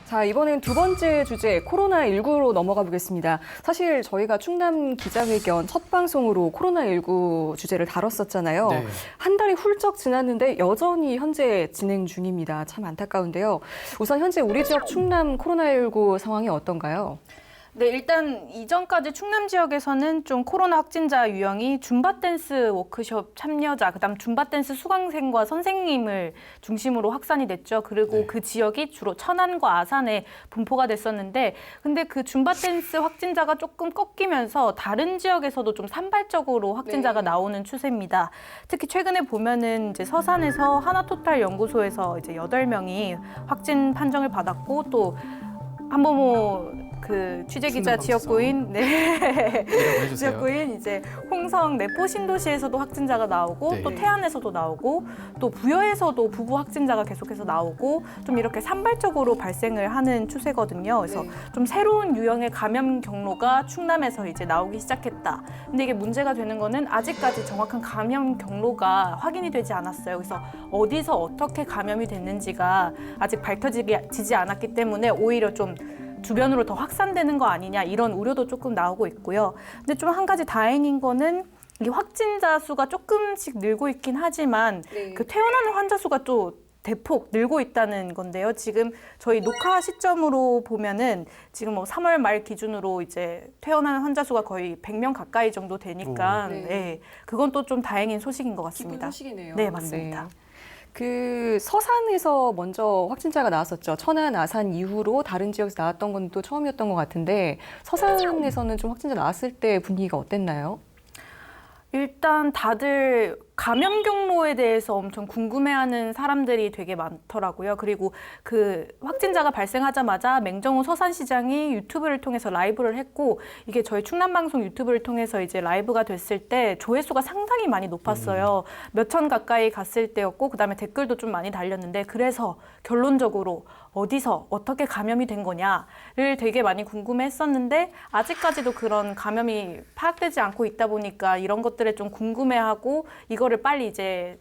자, 이번엔 두 번째 주제 코로나19로 넘어가 보겠습니다. 사실 저희가 충남 기자회견 첫 방송으로 코로나19 주제를 다뤘었잖아요. 네. 한 달이 훌쩍 지났는데 여전히 현재 진행 중입니다. 참 안타까운데요. 우선 현재 우리 지역 충남 코로나19 상황이 어떤가요? 네, 일단 이전까지 충남 지역에서는 좀 코로나 확진자 유형이 줌바 댄스 워크숍 참여자, 그다음 줌바 댄스 수강생과 선생님을 중심으로 확산이 됐죠. 그리고 네. 그 지역이 주로 천안과 아산에 분포가 됐었는데, 근데 그 줌바 댄스 확진자가 조금 꺾이면서 다른 지역에서도 좀 산발적으로 확진자가 나오는 추세입니다. 특히 최근에 보면은 이제 서산에서 하나토탈 연구소에서 이제 8명이 확진 판정을 받았고, 또 한번 그 취재 기자 지역구인 지역구인 이제 홍성 내포 신도시에서도 확진자가 나오고 네. 또 태안에서도 나오고 또 부여에서도 부부 확진자가 계속해서 나오고 좀 이렇게 산발적으로 발생을 하는 추세거든요. 그래서 좀 새로운 유형의 감염 경로가 충남에서 이제 나오기 시작했다. 근데 이게 문제가 되는 거는 아직까지 정확한 감염 경로가 확인이 되지 않았어요. 그래서 어디서 어떻게 감염이 됐는지가 아직 밝혀지지 않았기 때문에 오히려 좀 주변으로 더 확산되는 거 아니냐 이런 우려도 조금 나오고 있고요. 근데 좀 한 가지 다행인 거는 이 확진자 수가 조금씩 늘고 있긴 하지만 그 퇴원하는 환자 수가 또 대폭 늘고 있다는 건데요. 지금 저희 녹화 시점으로 보면은 지금 뭐 3월 말 기준으로 이제 퇴원하는 환자 수가 거의 100명 가까이 정도 되니까 네. 그건 또 좀 다행인 소식인 것 같습니다. 기쁜 소식이네요. 네, 맞습니다. 그 서산에서 먼저 확진자가 나왔었죠. 천안, 아산 이후로 다른 지역에서 나왔던 건 또 처음이었던 것 같은데 서산에서는 좀 확진자 나왔을 때 분위기가 어땠나요? 일단 다들 감염 경로에 대해서 엄청 궁금해하는 사람들이 되게 많더라고요. 그리고 그 확진자가 발생하자마자 맹정우 서산시장이 유튜브를 통해서 라이브를 했고, 이게 저희 충남방송 유튜브를 통해서 이제 라이브가 됐을 때 조회수가 상당히 많이 높았어요. 몇천 가까이 갔을 때였고, 그다음에 댓글도 좀 많이 달렸는데, 그래서 결론적으로 어디서 어떻게 감염이 된 거냐를 되게 많이 궁금해했었는데, 아직까지도 그런 감염이 파악되지 않고 있다 보니까 이런 것들에 좀 궁금해하고 이거를 빨리 이제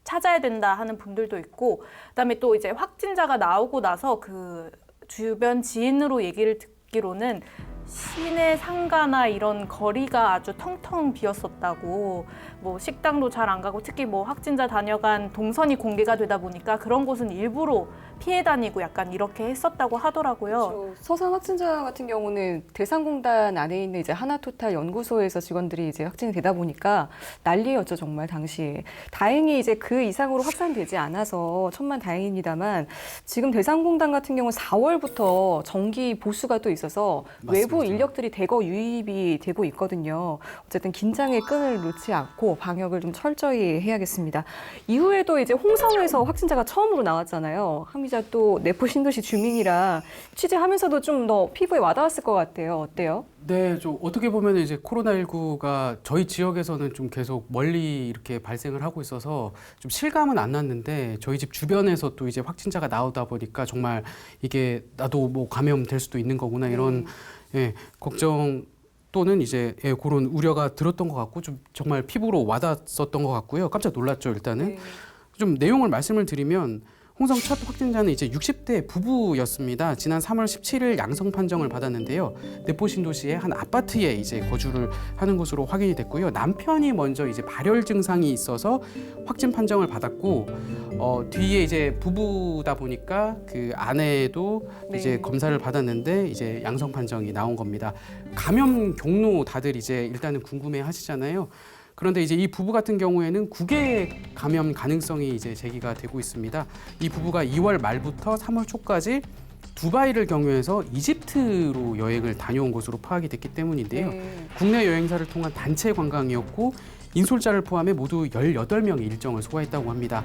찾아야 된다 하는 분들도 있고, 그다음에 또 이제 확진자가 나오고 나서 그 주변 지인으로 얘기를 듣기로는 시내 상가나 이런 거리가 아주 텅텅 비었었다고, 뭐 식당도 잘 안 가고 특히 뭐 확진자 다녀간 동선이 공개가 되다 보니까 그런 곳은 일부러 피해 다니고 약간 이렇게 했었다고 하더라고요. 그렇죠. 서산 확진자 같은 경우는 대상공단 안에 있는 이제 하나토탈 연구소에서 직원들이 이제 확진이 되다 보니까 난리였죠, 정말 당시에. 다행히 이제 그 이상으로 확산되지 않아서 천만 다행입니다만, 지금 대상공단 같은 경우는 4월부터 정기 보수가 또 있어서 외부 인력들이 대거 유입이 되고 있거든요. 어쨌든 긴장의 끈을 놓지 않고 방역을 좀 철저히 해야겠습니다. 이후에도 이제 홍성에서 확진자가 처음으로 나왔잖아요. 한 기자 또 내포 신도시 주민이라 취재하면서도 좀 더 피부에 와닿았을 것 같아요. 어때요? 네, 좀 어떻게 보면 이제 코로나19가 저희 지역에서는 좀 계속 멀리 이렇게 발생을 하고 있어서 좀 실감은 안 났는데, 저희 집 주변에서 또 이제 확진자가 나오다 보니까 정말 이게 나도 뭐 감염될 수도 있는 거구나 이런 걱정 또는 이제 그런 우려가 들었던 것 같고, 좀 정말 피부로 와닿았었던 것 같고요. 깜짝 놀랐죠, 일단은. 좀 내용을 말씀을 드리면, 홍성 첫 확진자는 이제 60대 부부였습니다. 지난 3월 17일 양성 판정을 받았는데요. 내포 신도시의 한 아파트에 이제 거주를 하는 것으로 확인이 됐고요. 남편이 먼저 이제 발열 증상이 있어서 확진 판정을 받았고, 뒤에 이제 부부다 보니까 그 아내도 이제 검사를 받았는데 이제 양성 판정이 나온 겁니다. 감염 경로 다들 이제 일단은 궁금해 하시잖아요. 그런데 이제 이 부부 같은 경우에는 국외 감염 가능성이 이제 제기가 되고 있습니다. 이 부부가 2월 말부터 3월 초까지 두바이를 경유해서 이집트로 여행을 다녀온 것으로 파악이 됐기 때문인데요. 국내 여행사를 통한 단체 관광이었고, 인솔자를 포함해 모두 18명의 일정을 소화했다고 합니다.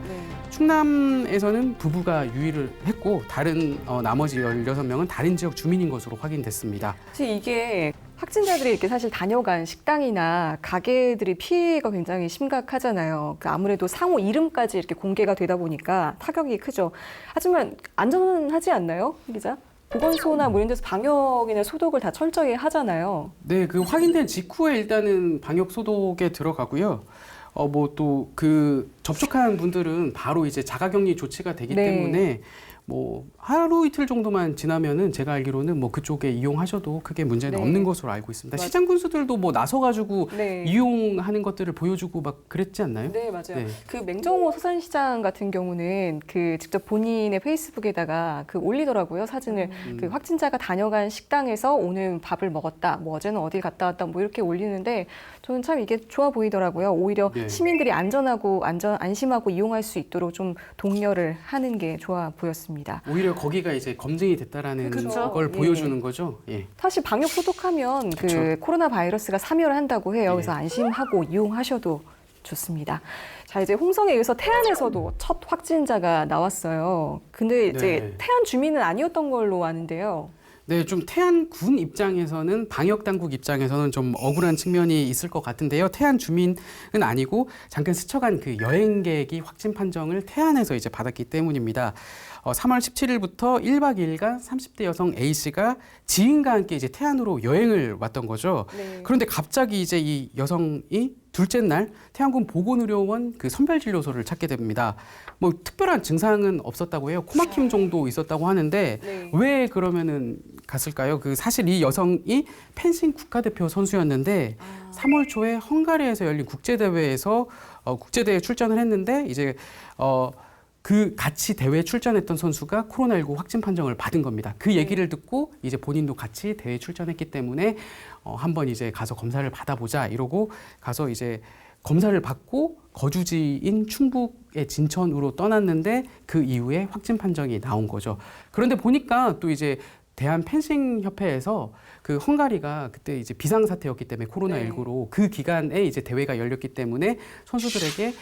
충남에서는 부부가 유의를 했고, 다른 나머지 16명은 다른 지역 주민인 것으로 확인됐습니다. 사실 이게 확진자들이 이렇게 사실 다녀간 식당이나 가게들이 피해가 굉장히 심각하잖아요. 아무래도 상호 이름까지 이렇게 공개가 되다 보니까 타격이 크죠. 하지만 안전하지 않나요, 기자? 보건소나 뭐 이런 데서 방역이나 소독을 다 철저히 하잖아요. 네, 그 확인된 직후에 일단은 방역 소독에 들어가고요. 뭐 또 그 접촉한 분들은 바로 이제 자가격리 조치가 되기 때문에 뭐 하루 이틀 정도만 지나면은 제가 알기로는 뭐 그쪽에 이용하셔도 크게 문제는 네. 없는 것으로 알고 있습니다. 맞- 시장 군수들도 뭐 나서가지고 네. 이용하는 것들을 보여주고 막 그랬지 않나요? 네, 맞아요. 네. 그 맹정호 서산시장 같은 경우는 그 직접 본인의 페이스북에다가 그 올리더라고요. 사진을. 그 확진자가 다녀간 식당에서 오늘 밥을 먹었다. 뭐 어제는 어딜 갔다 왔다. 뭐 이렇게 올리는데 저는 참 이게 좋아 보이더라고요. 오히려 네. 시민들이 안심하고 이용할 수 있도록 좀 독려를 하는 게 좋아 보였습니다. 오히려 거기가 이제 검증이 됐다라는 그쵸. 걸 예. 보여주는 거죠. 예. 사실 방역 소독하면 그 그쵸. 코로나 바이러스가 사멸을 한다고 해요. 예. 그래서 안심하고 이용하셔도 좋습니다. 자, 이제 홍성에 의해서 태안에서도 첫 확진자가 나왔어요. 근데 이제 네. 태안 주민은 아니었던 걸로 아는데요. 네, 좀 태안군 입장에서는 방역 당국 입장에서는 좀 억울한 측면이 있을 것 같은데요. 태안 주민은 아니고 잠깐 스쳐간 그 여행객이 확진 판정을 태안에서 이제 받았기 때문입니다. 3월 17일부터 1박 2일간 30대 여성 A 씨가 지인과 함께 이제 태안으로 여행을 왔던 거죠. 네. 그런데 갑자기 이제 이 여성이 둘째 날 태안군 보건의료원 그 선별진료소를 찾게 됩니다. 뭐 특별한 증상은 없었다고 해요. 코막힘 정도 있었다고 하는데 네. 왜 그러면은 갔을까요? 그 사실 이 여성이 펜싱 국가대표 선수였는데 3월 초에 헝가리에서 열린 국제대회에서 국제대회 출전을 했는데 이제 그 같이 대회에 출전했던 선수가 코로나19 확진 판정을 받은 겁니다. 그 얘기를 듣고 이제 본인도 같이 대회에 출전했기 때문에 한번 이제 가서 검사를 받아보자 이러고 가서 이제 검사를 받고 거주지인 충북의 진천으로 떠났는데 그 이후에 확진 판정이 나온 거죠. 그런데 보니까 또 이제 대한 펜싱 협회에서 그 헝가리가 그때 이제 비상 사태였기 때문에 코로나19로 그 기간에 이제 대회가 열렸기 때문에 선수들에게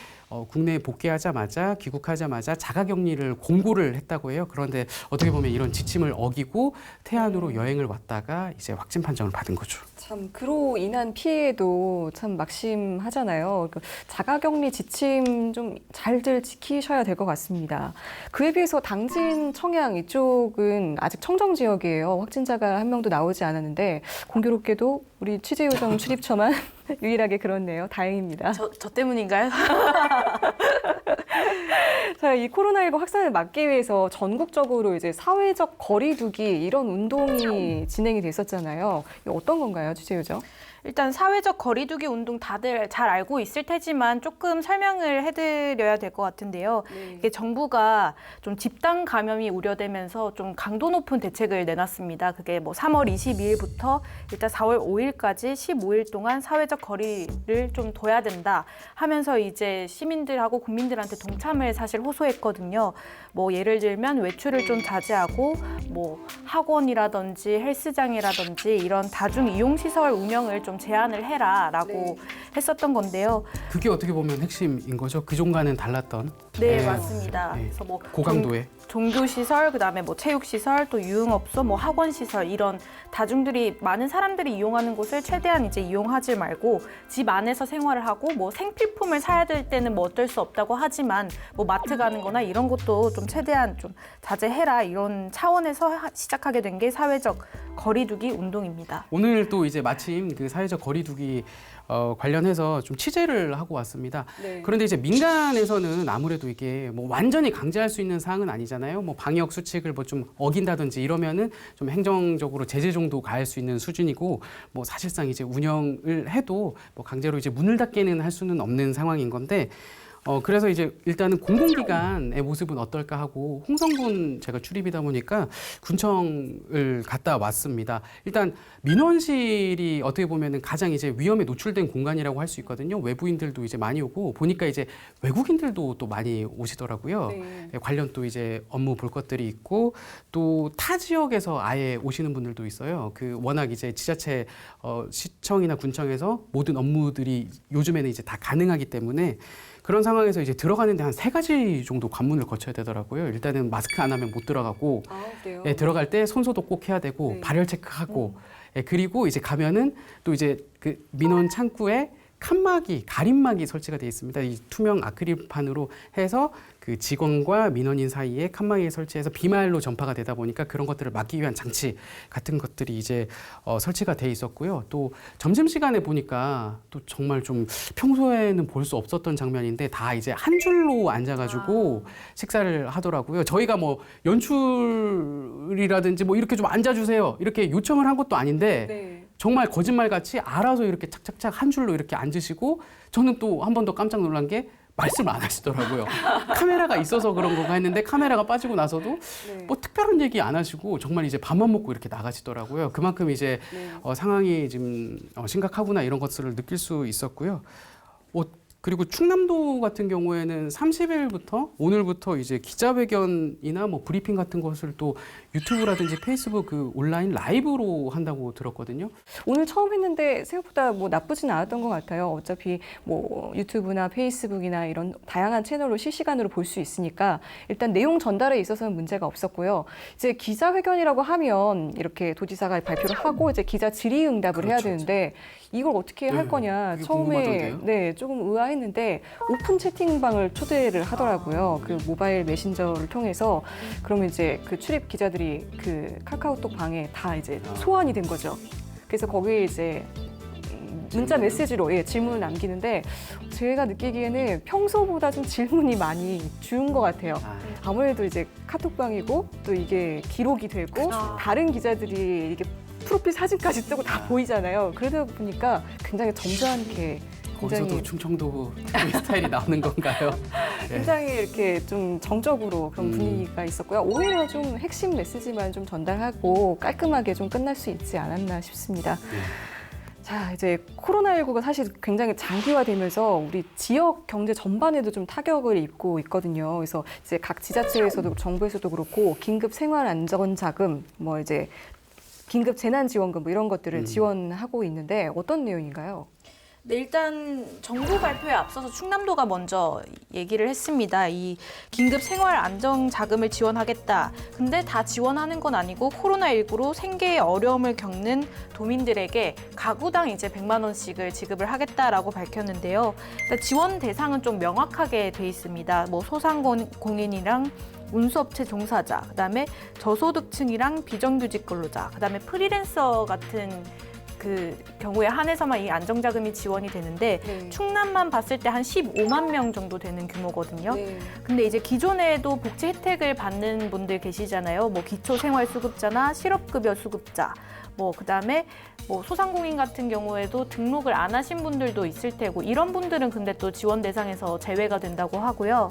국내에 복귀하자마자 귀국하자마자 자가격리를 공고를 했다고 해요. 그런데 어떻게 보면 이런 지침을 어기고 태안으로 여행을 왔다가 이제 확진 판정을 받은 거죠. 참 그로 인한 피해도 참 막심하잖아요. 그 자가격리 지침 좀 잘들 지키셔야 될 것 같습니다. 그에 비해서 당진, 청양 이쪽은 아직 청정 지역이에요. 확진자가 한 명도 나오지 않았는데 공교롭게도 우리 취재요정 출입처만 유일하게 그렇네요. 다행입니다. 저 때문인가요? 자, 이 코로나19 확산을 막기 위해서 전국적으로 이제 사회적 거리두기 이런 운동이 진행이 됐었잖아요. 이거 어떤 건가요, 취재요정? 일단 사회적 거리두기 운동 다들 잘 알고 있을 테지만 조금 설명을 해드려야 될 것 같은데요. 이게 정부가 좀 집단 감염이 우려되면서 좀 강도 높은 대책을 내놨습니다. 그게 뭐 3월 22일부터 일단 4월 5일까지 15일 동안 사회적 거리를 좀 둬야 된다 하면서 이제 시민들하고 국민들한테 동참을 사실 호소했거든요. 뭐 예를 들면 외출을 좀 자제하고 뭐 학원이라든지 헬스장이라든지 이런 다중 이용 시설 운영을 좀 제한을 해라라고 했었던 건데요. 그게 어떻게 보면 핵심인 거죠. 그종과는 달랐던. 네, 맞습니다. 네. 그래서 뭐 고강도의. 종교 시설, 그다음에 뭐 체육 시설, 또 유흥업소, 뭐 학원 시설 이런 다중들이 많은 사람들이 이용하는 곳을 최대한 이제 이용하지 말고 집 안에서 생활을 하고 뭐 생필품을 사야 될 때는 뭐 어쩔 수 없다고 하지만 뭐 마트 가는 거나 이런 것도 좀 최대한 좀 자제해라 이런 차원에서 시작하게 된 게 사회적 거리두기 운동입니다. 오늘 또 이제 마침 그 사회적 거리두기 관련해서 좀 취재를 하고 왔습니다. 네. 그런데 이제 민간에서는 아무래도 이게 뭐 완전히 강제할 수 있는 사항은 아니잖아요. 뭐 방역 수칙을 뭐 좀 어긴다든지 이러면은 좀 행정적으로 제재 정도 가할 수 있는 수준이고 뭐 사실상 이제 운영을 해도 뭐 강제로 이제 문을 닫게는 할 수는 없는 상황인 건데 그래서 이제 일단은 공공기관의 모습은 어떨까 하고 홍성군 제가 출입이다 보니까 군청을 갔다 왔습니다. 일단 민원실이 어떻게 보면은 가장 이제 위험에 노출된 공간이라고 할 수 있거든요. 외부인들도 이제 많이 오고 보니까 이제 외국인들도 또 많이 오시더라고요. 네. 관련 또 이제 업무 볼 것들이 있고 또 타 지역에서 아예 오시는 분들도 있어요. 그 워낙 이제 지자체 시청이나 군청에서 모든 업무들이 요즘에는 이제 다 가능하기 때문에 그런 상황에서 이제 들어가는데 한 3가지 정도 관문을 거쳐야 되더라고요. 일단은 마스크 안 하면 못 들어가고, 아, 그래요? 예, 들어갈 때 손 소독 꼭 해야 되고, 네. 발열 체크하고, 예, 그리고 이제 가면은 또 이제 그 민원 창구에 칸막이, 가림막이 설치가 되어 있습니다. 이 투명 아크릴판으로 해서 그 그 직원과 민원인 사이에 칸막이에 설치해서 비말로 전파가 되다 보니까 그런 것들을 막기 위한 장치 같은 것들이 이제 설치가 돼 있었고요. 또 점심시간에 보니까 또 정말 좀 평소에는 볼 수 없었던 장면인데 다 이제 한 줄로 앉아가지고 식사를 하더라고요. 저희가 뭐 연출이라든지 뭐 이렇게 좀 앉아주세요 이렇게 요청을 한 것도 아닌데 네. 정말 거짓말같이 알아서 이렇게 착착착 한 줄로 이렇게 앉으시고 저는 또 한 번 더 깜짝 놀란 게 말씀을 안 하시더라고요. 카메라가 있어서 그런 건가 했는데 카메라가 빠지고 나서도 네. 뭐 특별한 얘기 안 하시고 정말 이제 밥만 먹고 이렇게 나가시더라고요. 그만큼 이제 네. 상황이 지금 심각하구나 이런 것들을 느낄 수 있었고요. 그리고 충남도 같은 경우에는 30일부터 오늘부터 이제 기자회견이나 뭐 브리핑 같은 것을 또 유튜브라든지 페이스북 그 온라인 라이브로 한다고 들었거든요. 오늘 처음 했는데 생각보다 뭐 나쁘진 않았던 것 같아요. 어차피 뭐 유튜브나 페이스북이나 이런 다양한 채널로 실시간으로 볼 수 있으니까 일단 내용 전달에 있어서는 문제가 없었고요. 이제 기자회견이라고 하면 이렇게 도지사가 발표를 하고 이제 기자 질의응답을 해야 그렇죠. 되는데 이걸 어떻게 할 네, 거냐 그게 처음에 궁금하던데요? 네 조금 의아했는데 오픈 채팅방을 초대를 하더라고요. 그 모바일 메신저를 통해서 그러면 이제 그 출입 기자들이 그 카카오톡 방에 다 이제 소환이 된 거죠. 그래서 거기에 이제 문자 메시지로 질문을 남기는데 제가 느끼기에는 평소보다 좀 질문이 많이 준 것 같아요. 아무래도 이제 카톡방이고 또 이게 기록이 되고 그쵸. 다른 기자들이 이게 프로필 사진까지 뜨고 다 보이잖아요. 그러다 보니까 굉장히 점잖게 거기서도 굉장히 충청도 스타일이 나오는 건가요? 네. 굉장히 이렇게 좀 정적으로 그런 음. 분위기가 있었고요. 오히려 좀 핵심 메시지만 좀 전달하고 깔끔하게 좀 끝날 수 있지 않았나 싶습니다. 자, 이제 코로나19가 사실 굉장히 장기화되면서 우리 지역 경제 전반에도 좀 타격을 입고 있거든요. 그래서 이제 각 지자체에서도 정부에서도 그렇고 긴급 생활 안전 자금, 뭐 이제 긴급 재난 지원금 뭐 이런 것들을 지원하고 있는데 어떤 내용인가요? 네, 일단 정부 발표에 앞서서 충남도가 먼저 얘기를 했습니다. 이 긴급 생활 안정 자금을 지원하겠다. 근데 다 지원하는 건 아니고 코로나19로 생계에 어려움을 겪는 도민들에게 가구당 이제 100만 원씩을 지급을 하겠다라고 밝혔는데요. 그러니까 지원 대상은 좀 명확하게 돼 있습니다. 뭐 소상공인이랑 운수업체 종사자, 그다음에 저소득층이랑 비정규직 근로자, 그다음에 프리랜서 같은 그 경우에 한해서만 이 안정자금이 지원이 되는데 네. 충남만 봤을 때 한 15만 명 정도 되는 규모거든요. 네. 근데 이제 기존에도 복지 혜택을 받는 분들 계시잖아요. 뭐 기초생활수급자나 실업급여 수급자, 뭐 그다음에 뭐 소상공인 같은 경우에도 등록을 안 하신 분들도 있을 테고 이런 분들은 근데 또 지원 대상에서 제외가 된다고 하고요.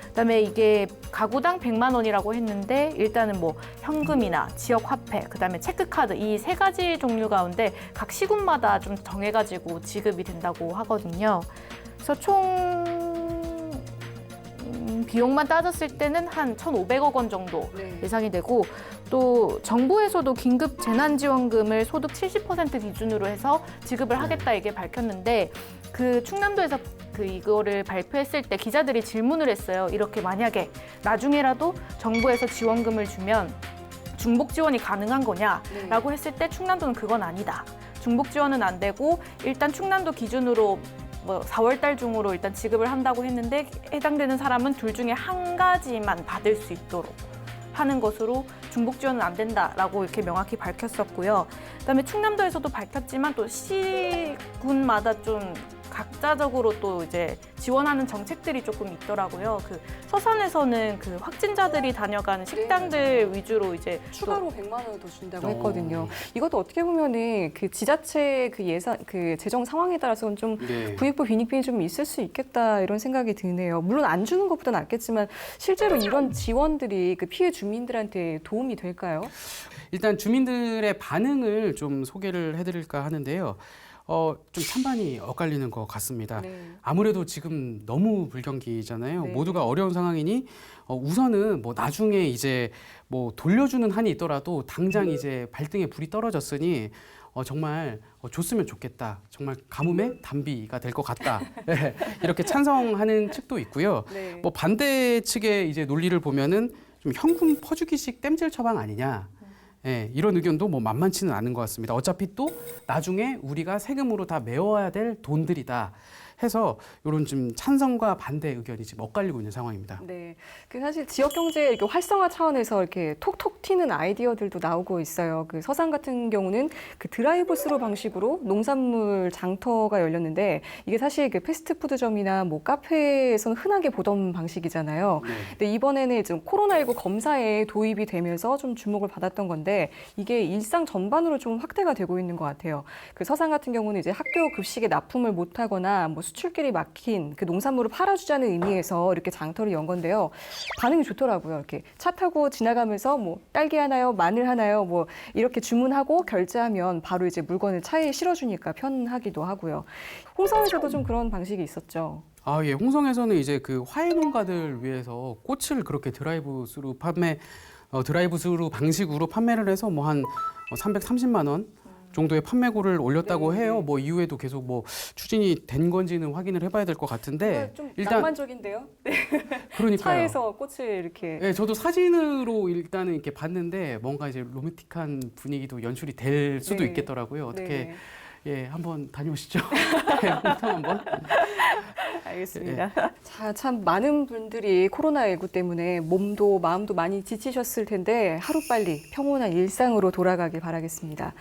그다음에 이게 가구당 100만 원이라고 했는데 일단은 뭐 현금이나 지역 화폐, 그다음에 체크카드 이 세 가지 종류 가운데 각 시군마다 좀 정해가지고 지급이 된다고 하거든요. 그래서 총 비용만 따졌을 때는 한 1,500억 원 정도 네. 예상이 되고 또 정부에서도 긴급 재난지원금을 소득 70% 기준으로 해서 지급을 하겠다 이게 밝혔는데 그 충남도에서 그 이거를 발표했을 때 기자들이 질문을 했어요. 이렇게 만약에 나중에라도 정부에서 지원금을 주면 중복 지원이 가능한 거냐라고 했을 때 충남도는 그건 아니다. 중복 지원은 안 되고 일단 충남도 기준으로 뭐 4월 달 중으로 일단 지급을 한다고 했는데 해당되는 사람은 둘 중에 한 가지만 받을 수 있도록 하는 것으로 중복 지원은 안 된다라고 이렇게 명확히 밝혔었고요. 그다음에 충남도에서도 밝혔지만 또 시군마다 좀 각자적으로 또 이제 지원하는 정책들이 조금 있더라고요. 그 서산에서는 그 확진자들이 다녀가는 식당들 위주로 이제 추가로 100만 원을 더 준다고 어. 했거든요. 이것도 어떻게 보면은 그 지자체 그 예산 그 재정 상황에 따라서는 좀 네. 부익부 빈익빈이 좀 있을 수 있겠다 이런 생각이 드네요. 물론 안 주는 것보다 낫겠지만 실제로 이런 지원들이 그 피해 주민들한테 도움이 될까요? 일단 주민들의 반응을 좀 소개를 해드릴까 하는데요. 좀 찬반이 엇갈리는 것 같습니다. 네. 아무래도 지금 너무 불경기잖아요. 네. 모두가 어려운 상황이니 우선은 뭐 나중에 이제 뭐 돌려주는 한이 있더라도 당장 이제 발등에 불이 떨어졌으니 정말 줬으면 좋겠다. 정말 가뭄의 단비가 될 것 같다. 네, 이렇게 찬성하는 측도 있고요. 네. 뭐 반대 측의 이제 논리를 보면은 좀 현금 퍼주기식 땜질 처방 아니냐. 예, 이런 의견도 뭐 만만치는 않은 것 같습니다. 어차피 또 나중에 우리가 세금으로 다 메워야 될 돈들이다. 해서 이런 좀 찬성과 반대 의견이 지금 엇갈리고 있는 상황입니다. 네, 그 사실 지역 경제 이렇게 활성화 차원에서 이렇게 톡톡 튀는 아이디어들도 나오고 있어요. 그 서산 같은 경우는 그 드라이브스루 방식으로 농산물 장터가 열렸는데 이게 사실 그 패스트푸드점이나 뭐 카페에서는 흔하게 보던 방식이잖아요. 네. 근데 이번에는 좀 코로나19 검사에 도입이 되면서 좀 주목을 받았던 건데 이게 일상 전반으로 좀 확대가 되고 있는 것 같아요. 그 서산 같은 경우는 이제 학교 급식에 납품을 못하거나 뭐 수출길이 막힌 그 농산물을 팔아주자는 의미에서 이렇게 장터를 연 건데요. 반응이 좋더라고요. 이렇게 차 타고 지나가면서 뭐 딸기 하나요, 마늘 하나요, 뭐 이렇게 주문하고 결제하면 바로 이제 물건을 차에 실어주니까 편하기도 하고요. 홍성에서도 좀 그런 방식이 있었죠. 아, 예. 홍성에서는 이제 그 화훼 농가들 위해서 꽃을 그렇게 드라이브스루 방식으로 판매를 해서 뭐 한 330만 원 정도의 판매고를 올렸다고 네, 해요. 네. 뭐 이후에도 계속 뭐 추진이 된 건지는 확인을 해봐야 될 것 같은데 좀 일단 낭만적인데요. 그러니까요. 차에서 꽃을 이렇게. 네, 저도 사진으로 일단은 이렇게 봤는데 뭔가 이제 로맨틱한 분위기도 연출이 될 수도 네. 있겠더라고요. 어떻게 네. 예, 한번 다녀오시죠. 네, 홍성 한번. 알겠습니다. 자, 참 많은 분들이 코로나19 때문에 몸도 마음도 많이 지치셨을 텐데 하루빨리 평온한 일상으로 돌아가길 바라겠습니다.